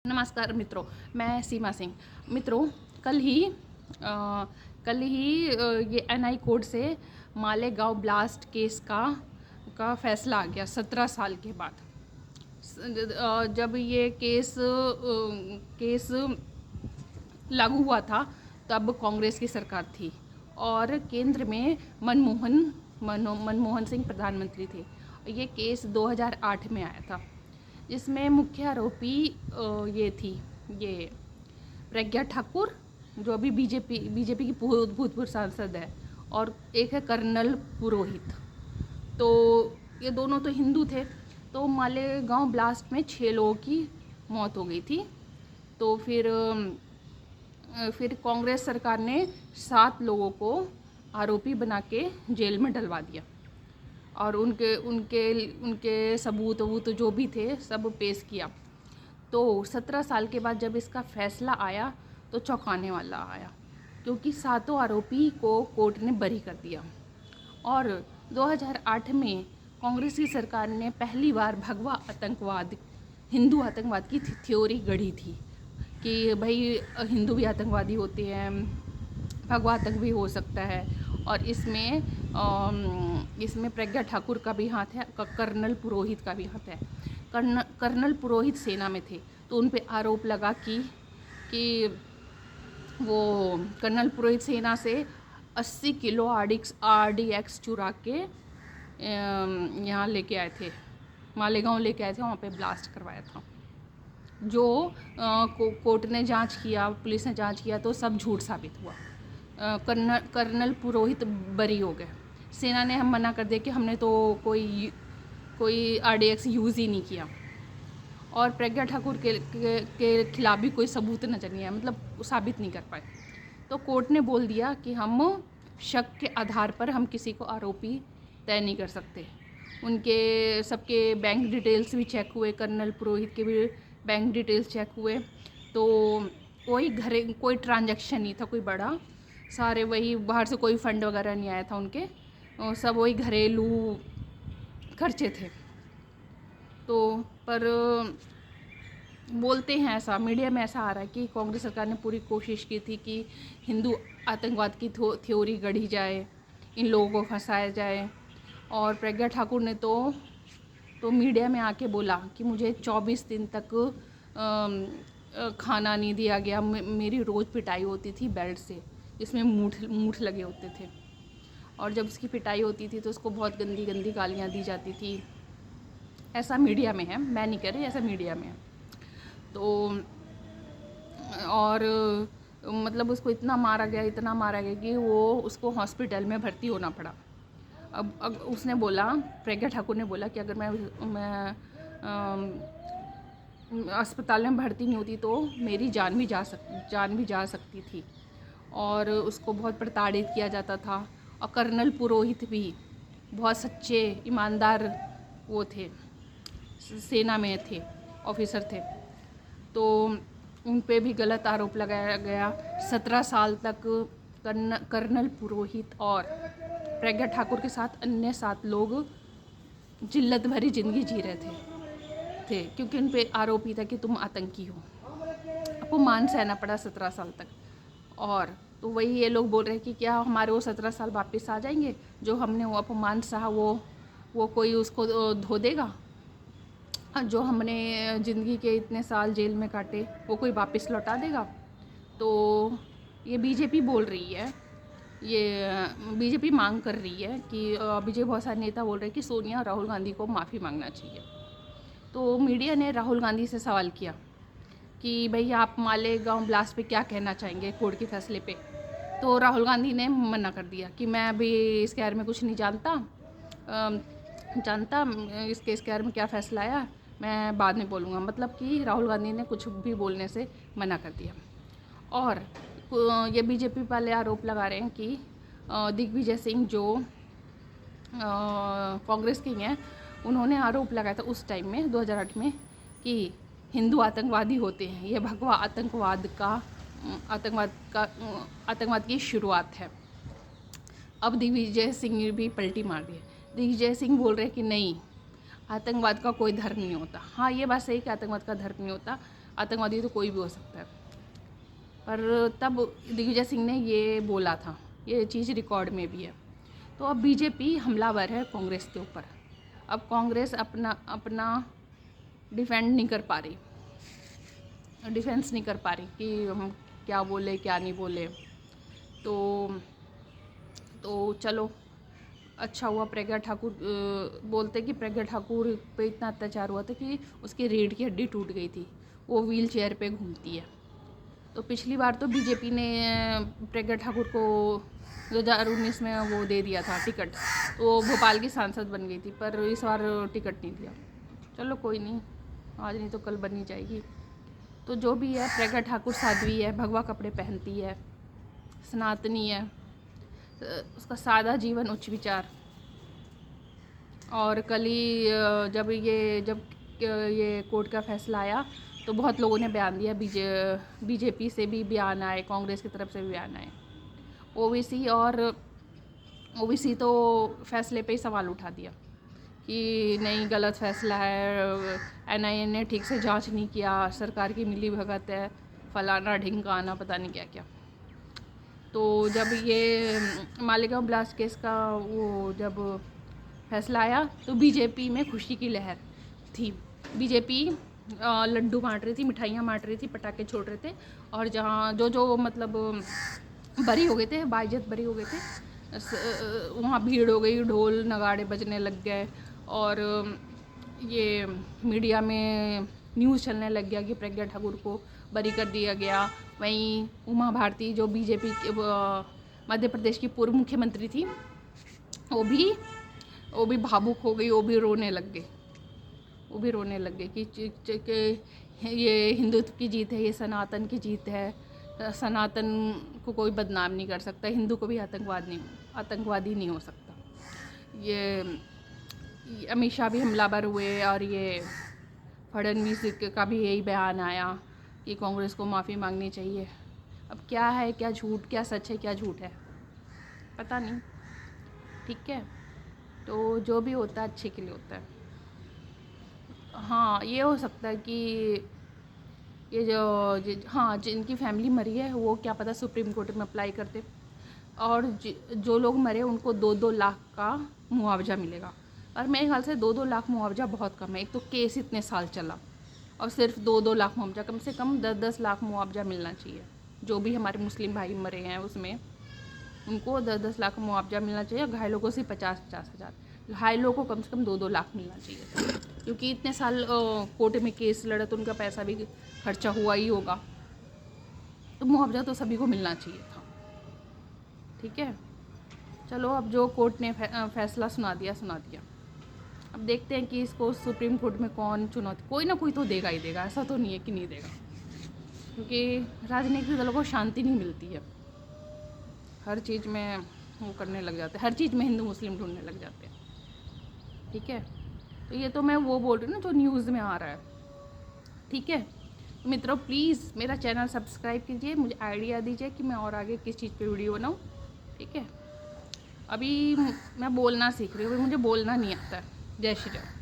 नमस्कार मित्रों, मैं सीमा सिंह। मित्रों, कल ही ये एनआई कोर्ट से मालेगांव ब्लास्ट केस का फैसला आ गया 17 साल के बाद। जब ये केस लागू हुआ था तब कांग्रेस की सरकार थी और केंद्र में मनमोहन सिंह प्रधानमंत्री थे। ये केस 2008 में आया था, जिसमें मुख्य आरोपी ये प्रज्ञा ठाकुर, जो अभी बीजेपी की भूतपूर्व सांसद है, और एक है कर्नल पुरोहित। तो ये दोनों तो हिंदू थे। तो मालेगांव ब्लास्ट में 6 लोगों की मौत हो गई थी। तो फिर कांग्रेस सरकार ने 7 लोगों को आरोपी बना के जेल में डलवा दिया और उनके सबूत जो भी थे सब पेश किया। तो 17 साल के बाद जब इसका फैसला आया तो चौंकाने वाला आया, क्योंकि 7 आरोपी को कोर्ट ने बरी कर दिया। और 2008 में कांग्रेस की सरकार ने पहली बार भगवा आतंकवाद, हिंदू आतंकवाद की थ्योरी गढ़ी थी कि भाई हिंदू भी आतंकवादी होते हैं, भगवा आतंक भी हो सकता है। और इसमें प्रज्ञा ठाकुर का भी हाथ है, कर्नल पुरोहित का भी हाथ है। कर्नल पुरोहित सेना में थे, तो उन पे आरोप लगा कि वो कर्नल पुरोहित सेना से 80 किलो RDX चुरा के यहाँ लेके आए थे, मालेगांव लेके आए थे, वहाँ पे ब्लास्ट करवाया था। जो कोर्ट ने जांच किया, पुलिस ने जांच किया, तो सब झूठ साबित हुआ। कर्नल पुरोहित बरी हो गए। सेना ने हम मना कर दिया कि हमने तो कोई RDX यूज़ ही नहीं किया। और प्रज्ञा ठाकुर के खिलाफ भी कोई सबूत नजर नहीं आया, मतलब साबित नहीं कर पाए। तो कोर्ट ने बोल दिया कि हम शक के आधार पर हम किसी को आरोपी तय नहीं कर सकते। उनके सबके बैंक डिटेल्स भी चेक हुए, कर्नल पुरोहित के भी बैंक डिटेल्स चेक हुए। तो कोई ट्रांजैक्शन नहीं था कोई बड़ा, सारे वही बाहर से कोई फंड वगैरह नहीं आया था उनके, सब वही घरेलू खर्चे थे। तो पर बोलते हैं, ऐसा मीडिया में ऐसा आ रहा है कि कांग्रेस सरकार ने पूरी कोशिश की थी कि हिंदू आतंकवाद की थ्योरी गढ़ी जाए, इन लोगों को फंसाया जाए। और प्रज्ञा ठाकुर ने तो मीडिया में आके बोला कि मुझे 24 दिन तक खाना नहीं दिया गया, मेरी रोज़ पिटाई होती थी बेल्ट से, इसमें मूठ लगे होते थे। और जब उसकी पिटाई होती थी तो उसको बहुत गंदी गंदी गालियाँ दी जाती थी। ऐसा मीडिया में है, मैं नहीं कह रही, ऐसा मीडिया में है। तो और मतलब उसको इतना मारा गया कि उसको हॉस्पिटल में भर्ती होना पड़ा। अब उसने बोला, प्रज्ञा ठाकुर ने बोला कि अगर मैं अस्पताल में भर्ती नहीं होती तो मेरी जान भी जा सकती थी। और उसको बहुत प्रताड़ित किया जाता था। और कर्नल पुरोहित भी बहुत सच्चे ईमानदार वो थे, सेना में थे, ऑफिसर थे। तो उन पे भी गलत आरोप लगाया गया। 17 साल तक कर्नल पुरोहित और प्रज्ञा ठाकुर के साथ अन्य 7 लोग जिल्लत भरी ज़िंदगी जी रहे थे, क्योंकि उन पे आरोप था कि तुम आतंकी हो। अपमान सहना पड़ा 17 साल तक। और तो वही ये लोग बोल रहे हैं कि क्या हमारे वो 17 साल वापस आ जाएंगे, जो हमने वो अपमान सहा वो कोई उसको धो देगा? जो हमने ज़िंदगी के इतने साल जेल में काटे वो कोई वापस लौटा देगा? तो ये बीजेपी बोल रही है, ये बीजेपी मांग कर रही है कि बीजेपी बहुत सारे नेता बोल रहे हैं कि सोनिया और राहुल गांधी को माफ़ी मांगना चाहिए। तो मीडिया ने राहुल गांधी से सवाल किया कि भाई आप मालेगांव ब्लास्ट पे क्या कहना चाहेंगे कोर्ट के फैसले पे। तो राहुल गांधी ने मना कर दिया कि मैं अभी इस बारे में कुछ नहीं जानता, इस केस के बारे में क्या फ़ैसला आया मैं बाद में बोलूँगा। मतलब कि राहुल गांधी ने कुछ भी बोलने से मना कर दिया। और ये बीजेपी वाले आरोप लगा रहे हैं कि दिग्विजय सिंह जो कांग्रेस के हैं, उन्होंने आरोप लगाया था उस टाइम में 2008 में कि हिंदू आतंकवादी होते हैं, ये भगवा आतंकवाद की शुरुआत है। अब दिग्विजय सिंह ने भी पलटी मार दी। दिग्विजय सिंह बोल रहे हैं कि नहीं, आतंकवाद का कोई धर्म नहीं होता। हाँ, ये बात सही कि आतंकवाद का धर्म नहीं होता। आतंकवादी तो कोई भी हो सकता है। पर तब दिग्विजय सिंह ने ये बोला था, ये चीज़ रिकॉर्ड में भी है। तो अब बीजेपी हमलावर है कांग्रेस के ऊपर। अब कांग्रेस अपना डिफेंड नहीं कर पा रही, डिफेंस नहीं कर पा रही कि हम क्या बोले क्या नहीं बोले। तो चलो अच्छा हुआ प्रज्ञा ठाकुर बोलते कि प्रज्ञा ठाकुर पे इतना अत्याचार हुआ था कि उसकी रीढ़ की हड्डी टूट गई थी, वो व्हील चेयर पे घूमती है। तो पिछली बार तो बीजेपी ने प्रज्ञा ठाकुर को 2019 में वो दे दिया था टिकट, तो वो भोपाल की सांसद बन गई थी, पर इस बार टिकट नहीं दिया। चलो कोई नहीं, आज नहीं तो कल बनी जाएगी। तो जो भी है, प्रज्ञा ठाकुर साध्वी है, भगवा कपड़े पहनती है, सनातनी है, उसका सादा जीवन उच्च विचार। और कल ही जब ये कोर्ट का फैसला आया तो बहुत लोगों ने बयान दिया, बीजेपी से भी बयान आए, कांग्रेस की तरफ से भी बयान आए। ओबीसी तो फैसले पे ही सवाल उठा दिया कि नहीं, गलत फैसला है, एनआईए ने ठीक से जांच नहीं किया, सरकार की मिली भगत है, फलाना ढिंकाना पता नहीं क्या क्या। तो जब ये मालेगांव ब्लास्ट केस का वो जब फैसला आया तो बीजेपी में खुशी की लहर थी। बीजेपी लड्डू बांट रही थी, मिठाइयाँ बांट रही थी, पटाखे छोड़ रहे थे, और जहाँ जो मतलब बरी हो गए थे, बाइज्जत बरी हो गए थे, वहाँ भीड़ हो गई, ढोल नगाड़े बजने लग गए, और ये मीडिया में न्यूज़ चलने लग गया कि प्रज्ञा ठाकुर को बरी कर दिया गया। वहीं उमा भारती जो बीजेपी के मध्य प्रदेश की पूर्व मुख्यमंत्री थी, वो भी भावुक हो गई, वो भी रोने लग गए कि ये हिंदुत्व की जीत है, ये सनातन की जीत है, सनातन को कोई बदनाम नहीं कर सकता, हिंदू को भी आतंकवादी नहीं हो सकता। ये अमित शाह भी हमलावर हुए, और ये फडणवीस का भी यही बयान आया कि कांग्रेस को माफ़ी मांगनी चाहिए। अब क्या है, क्या झूठ, क्या सच है, क्या झूठ है, पता नहीं। ठीक है, तो जो भी होता है अच्छे के लिए होता है। हाँ, ये हो सकता है कि ये हाँ, जिनकी फैमिली मरी है वो क्या पता सुप्रीम कोर्ट में अप्लाई करते, और जो लोग मरे उनको 2-2 लाख का मुआवजा मिलेगा। और मेरे ख्याल से 2-2 लाख मुआवजा बहुत कम है। एक तो केस इतने साल चला, और सिर्फ 2-2 लाख मुआवजा, कम से कम 10-10 लाख मुआवजा मिलना चाहिए। जो भी हमारे मुस्लिम भाई मरे हैं उसमें उनको 10-10 लाख मुआवजा मिलना चाहिए, घायलों को सिर्फ 50-50 हज़ार, घायलों को कम से कम 2-2 लाख मिलना चाहिए, क्योंकि इतने साल कोर्ट में केस लड़ा तो उनका पैसा भी खर्चा हुआ ही होगा, तो मुआवजा तो सभी को मिलना चाहिए था। ठीक है, चलो अब जो कोर्ट ने फैसला सुना दिया। अब देखते हैं कि इसको सुप्रीम कोर्ट में कौन चुनौती, कोई ना कोई तो देगा ही देगा, ऐसा तो नहीं है कि नहीं देगा, क्योंकि राजनीतिक दलों को शांति नहीं मिलती है, हर चीज़ में वो करने लग जाते हैं, हर चीज़ में हिंदू मुस्लिम ढूंढने लग जाते हैं। ठीक है, तो ये तो मैं वो बोल रही हूँ ना जो न्यूज़ में आ रहा है। ठीक है, तो मित्रों प्लीज़ मेरा चैनल सब्सक्राइब कीजिए, मुझे आइडिया दीजिए कि मैं और आगे किस चीज़ पे वीडियो बनाऊँ। ठीक है, अभी मैं बोलना सीख रही हूँ, अभी मुझे बोलना नहीं आता है। जय श्री राम।